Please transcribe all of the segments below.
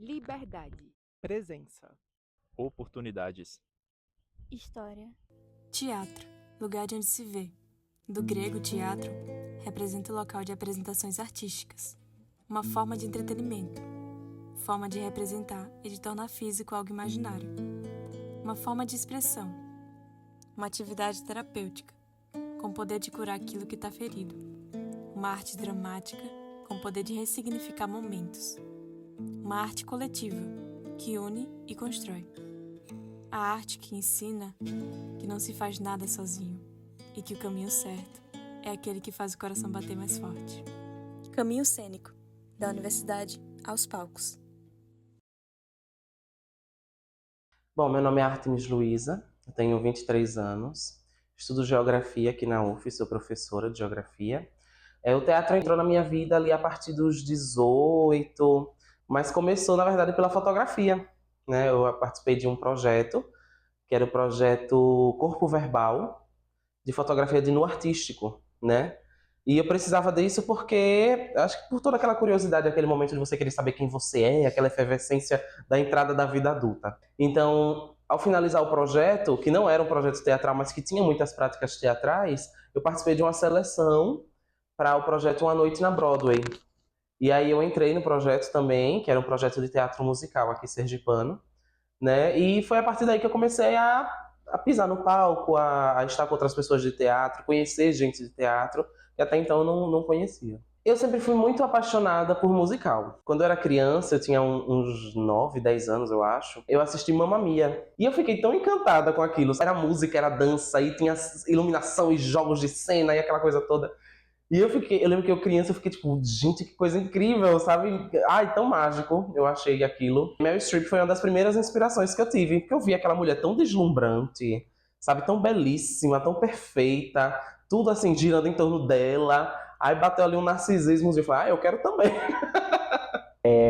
Liberdade. Presença. Oportunidades. História. Teatro, lugar de onde se vê. Do grego, teatro, representa o local de apresentações artísticas. Uma forma de entretenimento. Forma de representar e de tornar físico algo imaginário. Uma forma de expressão. Uma atividade terapêutica, com poder de curar aquilo que está ferido. Uma arte dramática, com poder de ressignificar momentos. Uma arte coletiva, que une e constrói. A arte que ensina que não se faz nada sozinho e que o caminho certo é aquele que faz o coração bater mais forte. Caminho cênico, da universidade aos palcos. Bom, meu nome é Artemis Luiza, eu tenho 23 anos, estudo geografia aqui na UF, sou professora de geografia. O teatro entrou na minha vida ali a partir dos 18, mas começou, na verdade, pela fotografia, né? Eu participei de um projeto, que era o projeto Corpo Verbal, de fotografia de nu artístico, né? E eu precisava disso porque, acho que por toda aquela curiosidade, aquele momento de você querer saber quem você é, aquela efervescência da entrada da vida adulta. Então, ao finalizar o projeto, que não era um projeto teatral, mas que tinha muitas práticas teatrais, eu participei de uma seleção para o projeto Uma Noite na Broadway. E aí eu entrei no projeto também, que era um projeto de teatro musical aqui sergipano, né? E foi a partir daí que eu comecei a pisar no palco, a estar com outras pessoas de teatro, conhecer gente de teatro, que até então eu não conhecia. Eu sempre fui muito apaixonada por musical. Quando eu era criança, eu tinha uns 9, 10 anos, eu acho, eu assisti Mamma Mia. E eu fiquei tão encantada com aquilo. Era música, era dança, e tinha iluminação e jogos de cena e aquela coisa toda. E eu lembro que eu criança, eu fiquei tipo, gente, que coisa incrível, sabe? Ai, tão mágico, eu achei aquilo. Meryl Streep foi uma das primeiras inspirações que eu tive, porque eu vi aquela mulher tão deslumbrante, sabe? Tão belíssima, tão perfeita, tudo assim, girando em torno dela. Aí bateu ali um narcisismo e eu falei, eu quero também.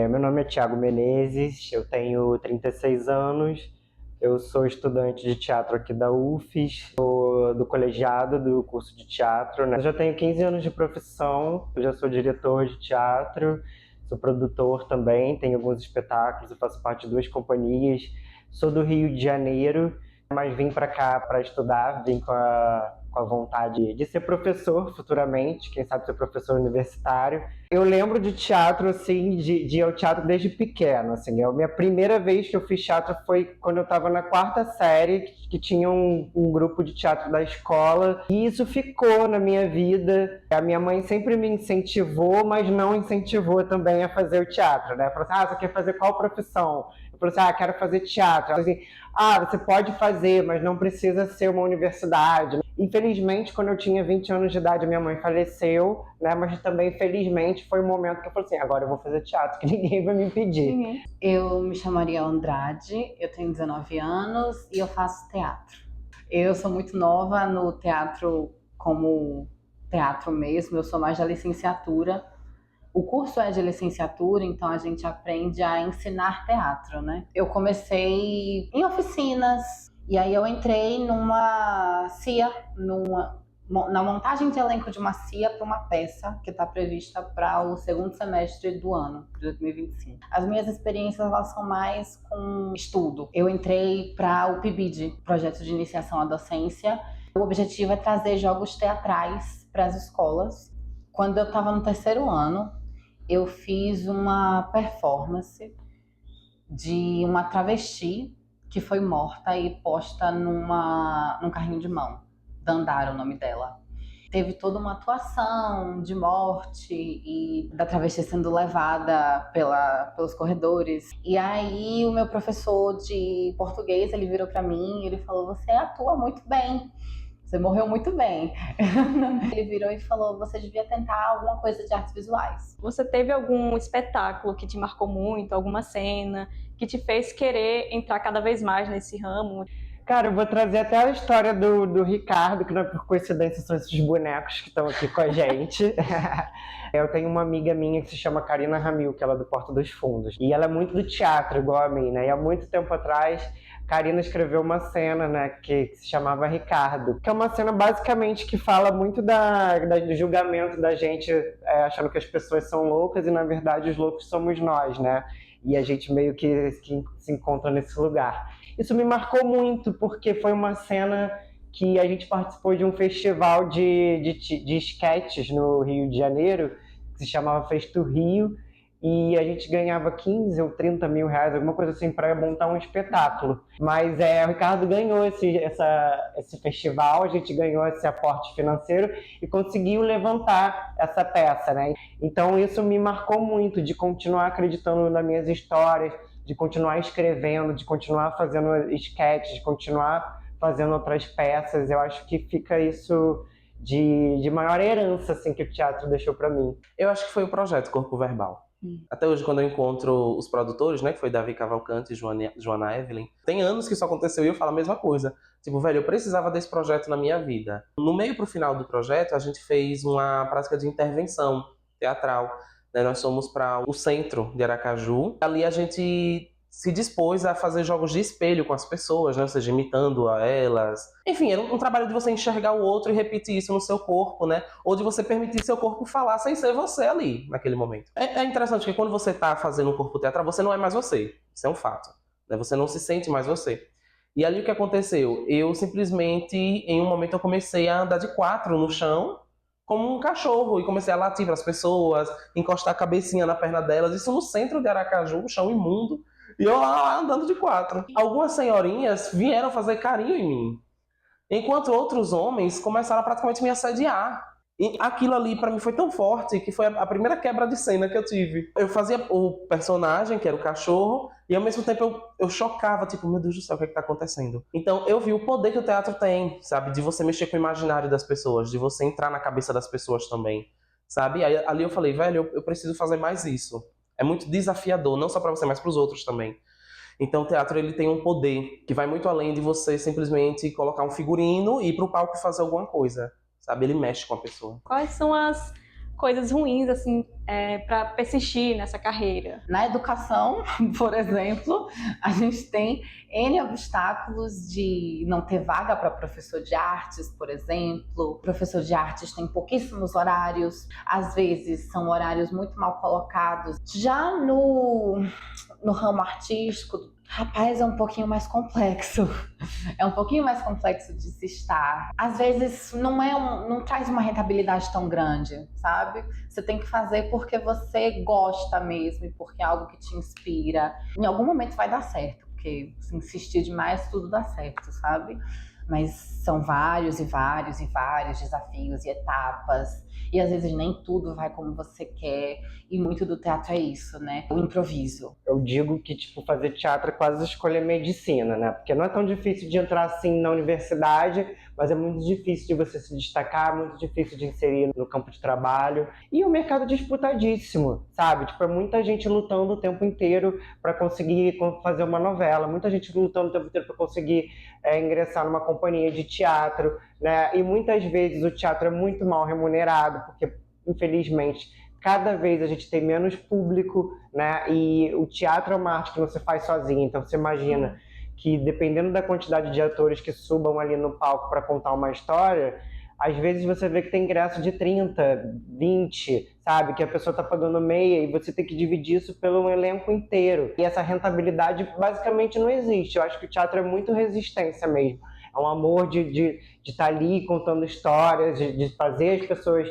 Meu nome é Thiago Menezes, eu tenho 36 anos, eu sou estudante de teatro aqui da UFES, sou do colegiado do curso de teatro, né? Eu já tenho 15 anos de profissão, eu já sou diretor de teatro, sou produtor também, tenho alguns espetáculos, eu faço parte de 2 companhias, sou do Rio de Janeiro, mas vim para cá para estudar, vim com a vontade de ser professor futuramente, quem sabe ser professor universitário. Eu lembro de teatro, assim, de ir ao teatro desde pequeno, assim. A minha primeira vez que eu fiz teatro foi quando eu estava na 4ª série, que tinha um grupo de teatro da escola, e isso ficou na minha vida. A minha mãe sempre me incentivou, mas não incentivou também a fazer o teatro, né? Falou assim, você quer fazer qual profissão? Eu falei assim, quero fazer teatro. Ela falou assim, você pode fazer, mas não precisa ser uma universidade. Infelizmente, quando eu tinha 20 anos de idade, minha mãe faleceu, né? Mas também, felizmente, foi um momento que eu falei assim, agora eu vou fazer teatro, que ninguém vai me impedir. Eu me chamo Maria Andrade, eu tenho 19 anos e eu faço teatro. Eu sou muito nova no teatro como teatro mesmo, eu sou mais da licenciatura. O curso é de licenciatura, então a gente aprende a ensinar teatro, né? Eu comecei em oficinas, e aí eu entrei numa CIA, na montagem de elenco de uma CIA para uma peça que está prevista para o 2º semestre do ano, de 2025. As minhas experiências, elas são mais com estudo. Eu entrei para o PIBID, Projeto de Iniciação à Docência. O objetivo é trazer jogos teatrais para as escolas. Quando eu estava no 3º ano, eu fiz uma performance de uma travesti que foi morta e posta num carrinho de mão. Dandara, o nome dela. Teve toda uma atuação de morte e da travesti sendo levada pelos corredores. E aí o meu professor de português, ele virou para mim e ele falou, você atua muito bem. Você morreu muito bem. Ele virou e falou, você devia tentar alguma coisa de artes visuais. Você teve algum espetáculo que te marcou muito, alguma cena que te fez querer entrar cada vez mais nesse ramo? Cara, eu vou trazer até a história do Ricardo, que não é por coincidência são esses bonecos que estão aqui com a gente. Eu tenho uma amiga minha que se chama Karina Ramil, que ela é do Porta dos Fundos. E ela é muito do teatro, igual a mim, né? E há muito tempo atrás, Karina escreveu uma cena, né, que se chamava Ricardo, que é uma cena basicamente que fala muito do julgamento da gente, achando que as pessoas são loucas e, na verdade, os loucos somos nós, né? E a gente meio que se encontra nesse lugar. Isso me marcou muito, porque foi uma cena que a gente participou de um festival de sketches no Rio de Janeiro, que se chamava Festo Rio, e a gente ganhava 15 ou 30 mil reais, alguma coisa assim, para montar um espetáculo. Mas o Ricardo ganhou esse festival, a gente ganhou esse aporte financeiro e conseguiu levantar essa peça, né? Então isso me marcou muito, de continuar acreditando nas minhas histórias, de continuar escrevendo, de continuar fazendo sketches, de continuar fazendo outras peças. Eu acho que fica isso de maior herança assim, que o teatro deixou para mim. Eu acho que foi o projeto Corpo Verbal. Até hoje, quando eu encontro os produtores, né, que foi Davi Cavalcante e Joana Evelyn, tem anos que isso aconteceu e eu falo a mesma coisa. Tipo, velho, eu precisava desse projeto na minha vida. No meio pro final do projeto, a gente fez uma prática de intervenção teatral. Né? Nós fomos para o centro de Aracaju. Ali a gente se dispôs a fazer jogos de espelho com as pessoas, né? Ou seja, imitando a elas. Enfim, era um trabalho de você enxergar o outro e repetir isso no seu corpo, né? Ou de você permitir seu corpo falar sem ser você ali, naquele momento. É interessante que quando você está fazendo um corpo teatral, você não é mais você. Isso é um fato. Né? Você não se sente mais você. E ali o que aconteceu? Eu simplesmente, em um momento, eu comecei a andar de 4 no chão, como um cachorro, e comecei a latir para as pessoas, encostar a cabecinha na perna delas. Isso no centro de Aracaju, um chão imundo. E eu lá andando de 4. Algumas senhorinhas vieram fazer carinho em mim. Enquanto outros homens começaram a praticamente me assediar. E aquilo ali pra mim foi tão forte que foi a primeira quebra de cena que eu tive. Eu fazia o personagem, que era o cachorro, e ao mesmo tempo eu chocava, tipo, meu Deus do céu, o que é que tá acontecendo? Então eu vi o poder que o teatro tem, sabe? De você mexer com o imaginário das pessoas, de você entrar na cabeça das pessoas também, sabe? Aí, ali eu falei, velho, eu preciso fazer mais isso. É muito desafiador, não só pra você, mas pros outros também. Então o teatro ele tem um poder que vai muito além de você simplesmente colocar um figurino e ir pro palco fazer alguma coisa, sabe? Ele mexe com a pessoa. Quais são as coisas ruins, assim, para persistir nessa carreira? Na educação, por exemplo, a gente tem N obstáculos de não ter vaga para professor de artes, por exemplo. O professor de artes tem pouquíssimos horários, às vezes são horários muito mal colocados. Já no ramo artístico, rapaz, é um pouquinho mais complexo. É um pouquinho mais complexo de se estar. Às vezes não traz uma rentabilidade tão grande, sabe? Você tem que fazer porque você gosta mesmo e porque é algo que te inspira. Em algum momento vai dar certo, porque se insistir demais, tudo dá certo, sabe? Mas são vários e vários e vários desafios e etapas. E às vezes nem tudo vai como você quer. E muito do teatro é isso, né? O improviso. Eu digo que, tipo, fazer teatro é quase escolher medicina, né? Porque não é tão difícil de entrar assim na universidade, mas é muito difícil de você se destacar, muito difícil de inserir no campo de trabalho. E o mercado é disputadíssimo, sabe? Tipo, é muita gente lutando o tempo inteiro para conseguir fazer uma novela, muita gente lutando o tempo inteiro para conseguir ingressar numa companhia de teatro, né? E muitas vezes o teatro é muito mal remunerado, porque, infelizmente, cada vez a gente tem menos público, né? E o teatro é uma arte que não se faz sozinho. Então você imagina que, dependendo da quantidade de atores que subam ali no palco para contar uma história, às vezes você vê que tem ingresso de 30, 20, sabe? Que a pessoa está pagando meia e você tem que dividir isso pelo elenco inteiro. E essa rentabilidade basicamente não existe. Eu acho que o teatro é muito resistência mesmo. É um amor de estar ali contando histórias, de fazer as pessoas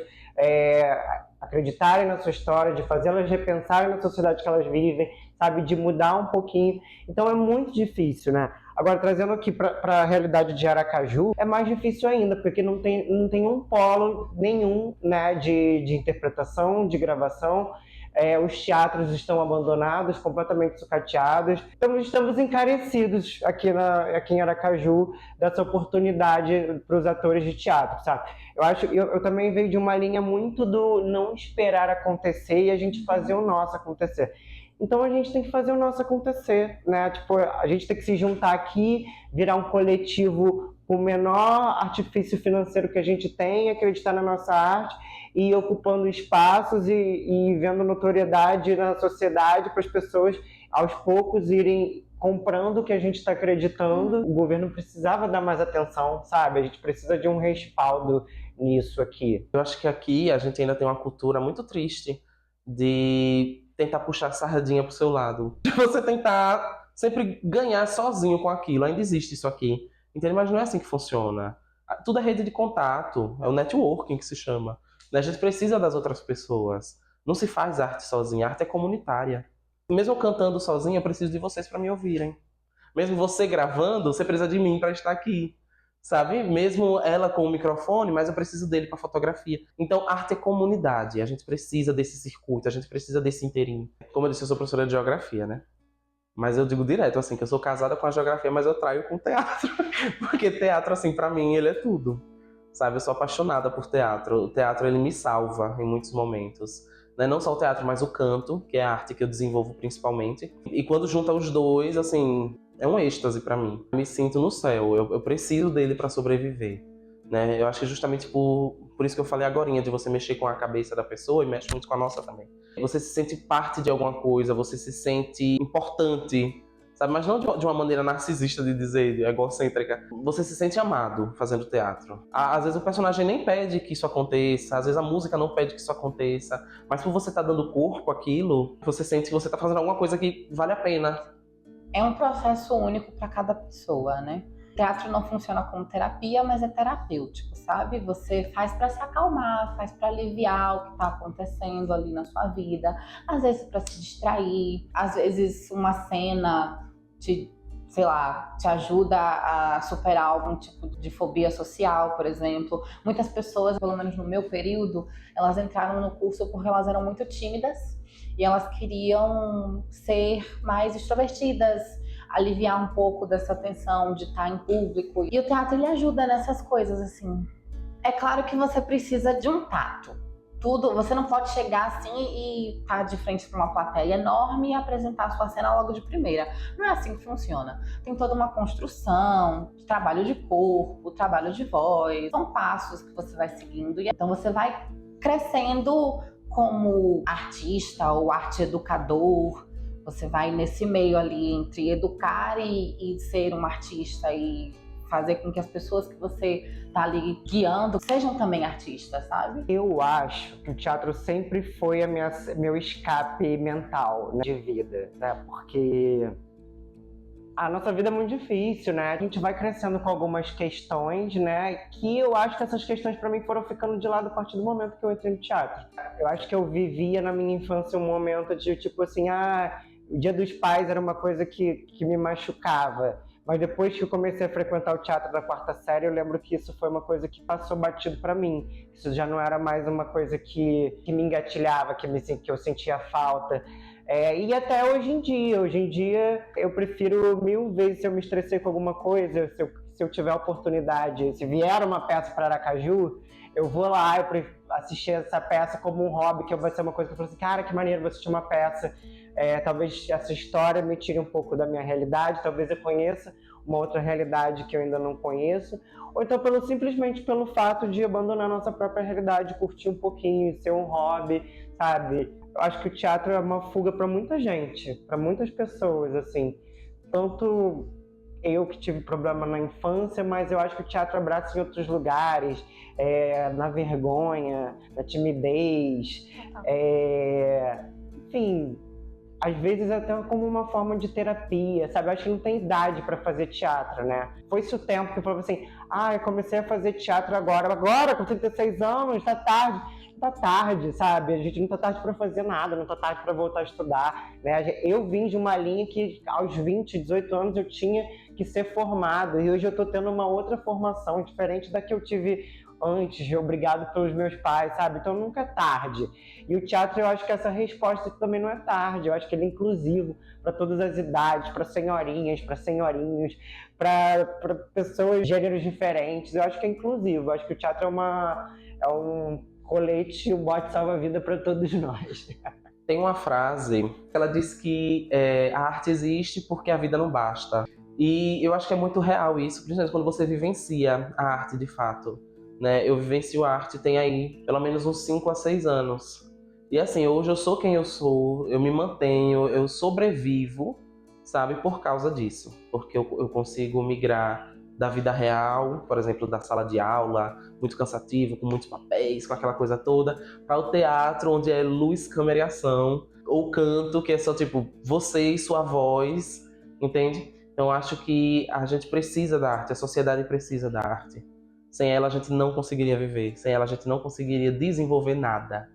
acreditarem na sua história, de fazê-las repensarem na sociedade que elas vivem, sabe? De mudar um pouquinho. Então é muito difícil, né? Agora, trazendo aqui para a realidade de Aracaju, é mais difícil ainda, porque não tem um polo nenhum, né, de interpretação, de gravação. Os teatros estão abandonados, completamente sucateados. Então, estamos encarecidos aqui em Aracaju dessa oportunidade para os atores de teatro, sabe? Eu também venho de uma linha muito do não esperar acontecer e a gente fazer o nosso acontecer. Então a gente tem que fazer o nosso acontecer, né? Tipo, a gente tem que se juntar aqui, virar um coletivo com o menor artifício financeiro que a gente tem, acreditar na nossa arte e ir ocupando espaços e vendo notoriedade na sociedade para as pessoas aos poucos irem comprando o que a gente está acreditando. O governo precisava dar mais atenção, sabe? A gente precisa de um respaldo nisso aqui. Eu acho que aqui a gente ainda tem uma cultura muito triste de tentar puxar a sardinha pro seu lado. De você tentar sempre ganhar sozinho com aquilo. Ainda existe isso aqui. Entende? Mas não é assim que funciona. Tudo é rede de contato. É o networking que se chama. A gente precisa das outras pessoas. Não se faz arte sozinha. A arte é comunitária. Mesmo eu cantando sozinho, eu preciso de vocês para me ouvirem. Mesmo você gravando, você precisa de mim para estar aqui. Sabe? Mesmo ela com o microfone, mas eu preciso dele para fotografia. Então, arte é comunidade. A gente precisa desse circuito, a gente precisa desse inteirinho. Como eu disse, eu sou professora de geografia, né? Mas eu digo direto, assim, que eu sou casada com a geografia, mas eu traio com o teatro. Porque teatro, assim, para mim, ele é tudo. Sabe? Eu sou apaixonada por teatro. O teatro, ele me salva em muitos momentos. Não só o teatro, mas o canto, que é a arte que eu desenvolvo principalmente. E quando junta os dois, assim, é um êxtase pra mim. Eu me sinto no céu, eu preciso dele pra sobreviver. Né? Eu acho que justamente por isso que eu falei agorinha, de você mexer com a cabeça da pessoa e mexe muito com a nossa também. Você se sente parte de alguma coisa, você se sente importante, sabe? Mas não de uma maneira narcisista de dizer, egocêntrica. Você se sente amado fazendo teatro. Às vezes o personagem nem pede que isso aconteça, às vezes a música não pede que isso aconteça, mas por você estar dando corpo àquilo, você sente que você está fazendo alguma coisa que vale a pena. É um processo único para cada pessoa, né? O teatro não funciona como terapia, mas é terapêutico, sabe? Você faz para se acalmar, faz para aliviar o que está acontecendo ali na sua vida, às vezes para se distrair, às vezes uma cena te ajuda a superar algum tipo de fobia social, por exemplo. Muitas pessoas, pelo menos no meu período, elas entraram no curso porque elas eram muito tímidas e elas queriam ser mais extrovertidas, aliviar um pouco dessa tensão de estar em público. E o teatro, ele ajuda nessas coisas, assim. É claro que você precisa de um tato. Você não pode chegar assim e estar de frente para uma plateia enorme e apresentar a sua cena logo de primeira. Não é assim que funciona. Tem toda uma construção, trabalho de corpo, trabalho de voz. São passos que você vai seguindo. E então você vai crescendo como artista ou arte educador. Você vai nesse meio ali entre educar e ser um artista e fazer com que as pessoas que você tá ali guiando sejam também artistas, sabe? Eu acho que o teatro sempre foi meu escape mental, né, de vida, né? Porque a nossa vida é muito difícil, né? A gente vai crescendo com algumas questões, né? Que eu acho que essas questões para mim foram ficando de lado a partir do momento que eu entrei no teatro. Eu acho que eu vivia na minha infância um momento de tipo assim, o Dia dos Pais era uma coisa que me machucava. Mas depois que eu comecei a frequentar o teatro da quarta série, eu lembro que isso foi uma coisa que passou batido para mim. Isso já não era mais uma coisa que me engatilhava, que eu sentia falta. E até hoje em dia eu prefiro 1000 vezes, se eu me estressei com alguma coisa, se eu tiver oportunidade, se vier uma peça para Aracaju, eu vou lá, eu assistir essa peça como um hobby, que vai ser uma coisa que eu falo assim, cara, que maneiro você assistir uma peça. Talvez essa história me tire um pouco da minha realidade, talvez eu conheça uma outra realidade que eu ainda não conheço, ou então simplesmente pelo fato de abandonar nossa própria realidade, curtir um pouquinho, ser um hobby, sabe? Eu acho que o teatro é uma fuga para muita gente, para muitas pessoas, assim. Tanto eu que tive problema na infância, mas eu acho que o teatro abraça em outros lugares, na vergonha, na timidez, enfim, às vezes até como uma forma de terapia, sabe? Eu acho que não tem idade para fazer teatro, né? Foi-se o tempo que eu falava assim, eu comecei a fazer teatro agora com 36 anos, tá tarde. Tá tarde, sabe? A gente não tá tarde para fazer nada, não tá tarde para voltar a estudar, né? Eu vim de uma linha que aos 20, 18 anos eu tinha que ser formado e hoje eu tô tendo uma outra formação diferente da que eu tive antes, obrigado pelos meus pais, sabe? Então nunca é tarde. E o teatro, eu acho que essa resposta também não é tarde, eu acho que ele é inclusivo para todas as idades, para senhorinhas, para senhorinhos, para pessoas de gêneros diferentes, eu acho que é inclusivo, eu acho que o teatro é um colete, um bote salva-vida para todos nós. Tem uma frase que ela diz que a arte existe porque a vida não basta. E eu acho que é muito real isso, principalmente quando você vivencia a arte de fato, né? Eu vivencio a arte tem aí pelo menos uns 5 a 6 anos. E assim, hoje eu sou quem eu sou, eu me mantenho, eu sobrevivo, sabe, por causa disso. Porque eu consigo migrar da vida real, por exemplo, da sala de aula, muito cansativo, com muitos papéis, com aquela coisa toda, para o teatro, onde é luz, câmera e ação, ou canto, que é só tipo você e sua voz, entende? Então eu acho que a gente precisa da arte, a sociedade precisa da arte. Sem ela a gente não conseguiria viver, sem ela a gente não conseguiria desenvolver nada,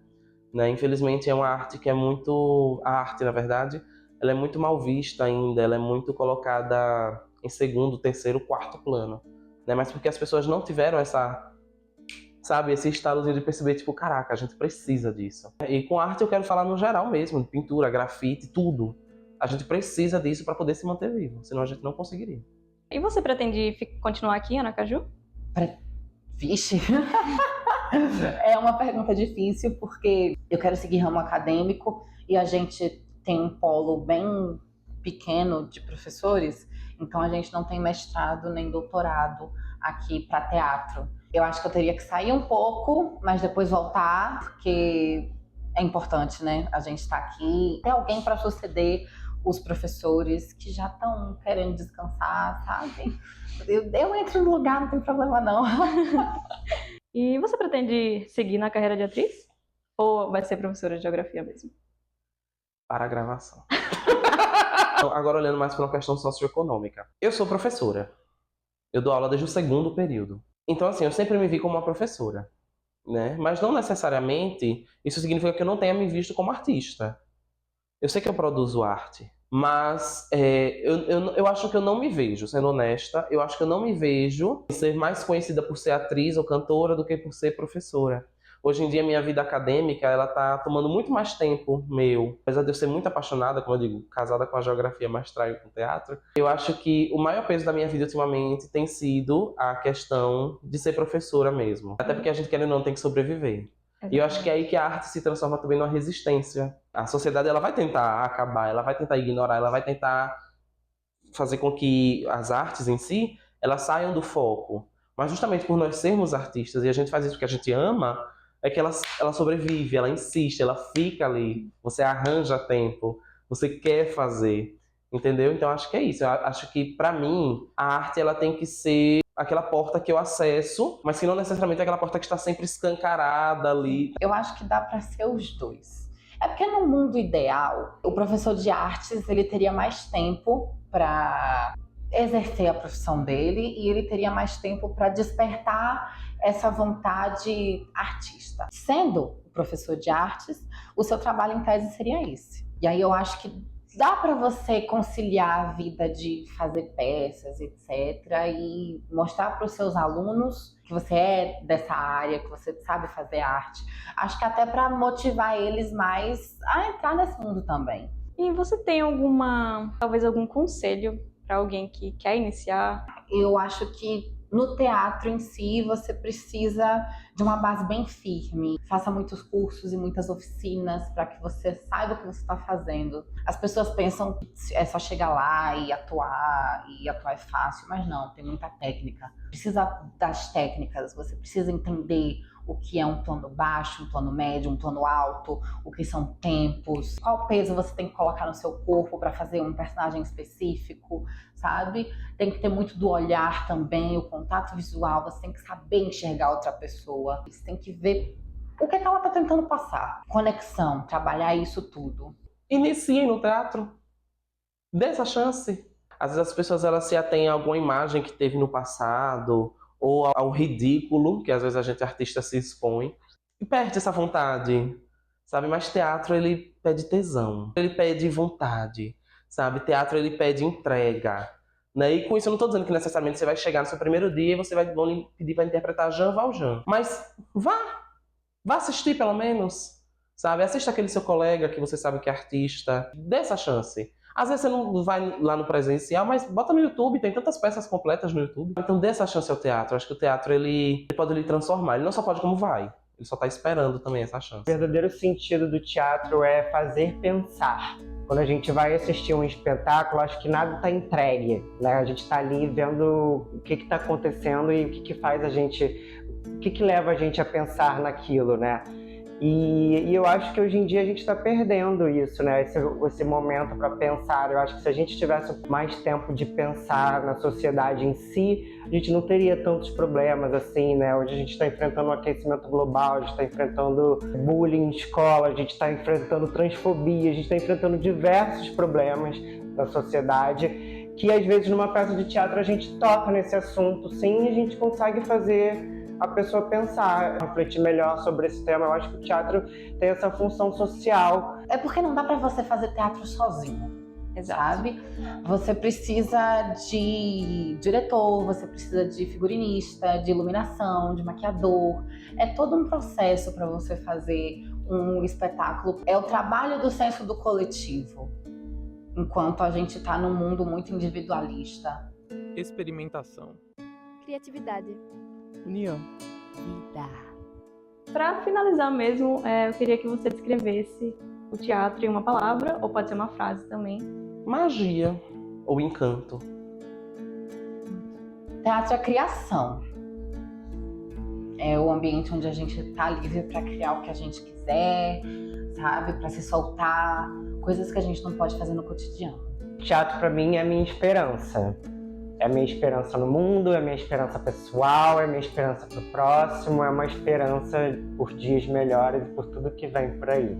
né? Infelizmente é uma arte que é muito... A arte, na verdade, ela é muito mal vista ainda, ela é muito colocada em segundo, terceiro, quarto plano, né? Mas porque as pessoas não tiveram esse estalozinho de perceber, tipo, caraca, a gente precisa disso. E com arte eu quero falar no geral mesmo, pintura, grafite, tudo. A gente precisa disso para poder se manter vivo, senão a gente não conseguiria. E você pretende continuar aqui em Aracaju? Vixe, é uma pergunta difícil porque eu quero seguir ramo acadêmico e a gente tem um polo bem pequeno de professores, então a gente não tem mestrado nem doutorado aqui para teatro. Eu acho que eu teria que sair um pouco, mas depois voltar, porque é importante, né? A gente tá aqui, ter alguém para suceder os professores que já estão querendo descansar, sabe? Eu entro no lugar, não tem problema não. E você pretende seguir na carreira de atriz? Ou vai ser professora de geografia mesmo? Para a gravação. Agora olhando mais para uma questão socioeconômica. Eu sou professora. Eu dou aula desde o 2º período. Então assim, eu sempre me vi como uma professora, né? Mas não necessariamente isso significa que eu não tenha me visto como artista. Eu sei que eu produzo arte, mas eu acho que eu não me vejo, sendo honesta, eu acho que eu não me vejo ser mais conhecida por ser atriz ou cantora do que por ser professora. Hoje em dia, minha vida acadêmica, ela tá tomando muito mais tempo meu. Apesar de eu ser muito apaixonada, como eu digo, casada com a geografia, mas traio com o teatro, eu acho que o maior peso da minha vida ultimamente tem sido a questão de ser professora mesmo. Até porque a gente, querendo ou não, tem que sobreviver. E eu acho que é aí que a arte se transforma também numa resistência. A sociedade, ela vai tentar acabar, ela vai tentar ignorar, ela vai tentar fazer com que as artes em si, elas saiam do foco. Mas justamente por nós sermos artistas e a gente faz isso porque a gente ama, é que ela sobrevive, ela insiste, ela fica ali. Você arranja tempo, você quer fazer, entendeu? Então acho que é isso. Eu acho que, pra mim, a arte ela tem que ser aquela porta que eu acesso, mas que não necessariamente é aquela porta que está sempre escancarada ali. Eu acho que dá para ser os dois. É porque no mundo ideal, o professor de artes ele teria mais tempo para exercer a profissão dele e ele teria mais tempo para despertar essa vontade artista. Sendo o professor de artes, o seu trabalho em tese seria esse. E aí eu acho que dá para você conciliar a vida de fazer peças, etc., e mostrar para os seus alunos que você é dessa área, que você sabe fazer arte. Acho que até para motivar eles mais a entrar nesse mundo também. E você tem talvez algum conselho para alguém que quer iniciar? Eu acho que no teatro em si, você precisa de uma base bem firme. Faça muitos cursos e muitas oficinas para que você saiba o que você está fazendo. As pessoas pensam que é só chegar lá e atuar é fácil, mas não, tem muita técnica. Precisa das técnicas, você precisa entender o que é um plano baixo, um plano médio, um plano alto, o que são tempos, qual peso você tem que colocar no seu corpo para fazer um personagem específico, sabe? Tem que ter muito do olhar também, o contato visual, você tem que saber enxergar outra pessoa, você tem que ver o que ela está tentando passar. Conexão, trabalhar isso tudo. Inicie no teatro. Dê essa chance. Às vezes as pessoas elas se atêm a alguma imagem que teve no passado, ou ao ridículo, que às vezes a gente artista se expõe, e perde essa vontade, sabe? Mas teatro, ele pede tesão, ele pede vontade, sabe? Teatro, ele pede entrega, né? E com isso eu não estou dizendo que necessariamente você vai chegar no seu primeiro dia e você vai pedir para interpretar Jean Valjean, mas vá assistir pelo menos, sabe? Assista aquele seu colega que você sabe que é artista, dê essa chance. Às vezes você não vai lá no presencial, mas bota no YouTube, tem tantas peças completas no YouTube. Então dê essa chance ao teatro. Eu acho que o teatro ele pode lhe transformar. Ele não só pode como vai. Ele só tá esperando também essa chance. O verdadeiro sentido do teatro é fazer pensar. Quando a gente vai assistir um espetáculo, acho que nada está entregue, né? A gente está ali vendo o que está acontecendo e o que faz a gente, o que leva a gente a pensar naquilo, né? E eu acho que hoje em dia a gente está perdendo isso, né? Esse momento para pensar. Eu acho que se a gente tivesse mais tempo de pensar na sociedade em si, a gente não teria tantos problemas assim, né? Hoje a gente está enfrentando um aquecimento global, a gente está enfrentando bullying em escola, a gente está enfrentando transfobia, a gente está enfrentando diversos problemas na sociedade que às vezes numa peça de teatro a gente toca nesse assunto, sim, e a gente consegue fazer a pessoa pensar, refletir melhor sobre esse tema. Eu acho que o teatro tem essa função social. É porque não dá pra você fazer teatro sozinho, sabe? Você precisa de diretor, você precisa de figurinista, de iluminação, de maquiador. É todo um processo para você fazer um espetáculo. É o trabalho do senso do coletivo, enquanto a gente tá num mundo muito individualista. Experimentação. Criatividade. União. Vida. Para finalizar mesmo, eu queria que você descrevesse o teatro em uma palavra, ou pode ser uma frase também. Magia ou encanto. Teatro é criação. É o ambiente onde a gente tá livre para criar o que a gente quiser, sabe? Para se soltar, coisas que a gente não pode fazer no cotidiano. O teatro para mim é a minha esperança. É a minha esperança no mundo, é a minha esperança pessoal, é a minha esperança pro próximo, é uma esperança por dias melhores e por tudo que vem por aí.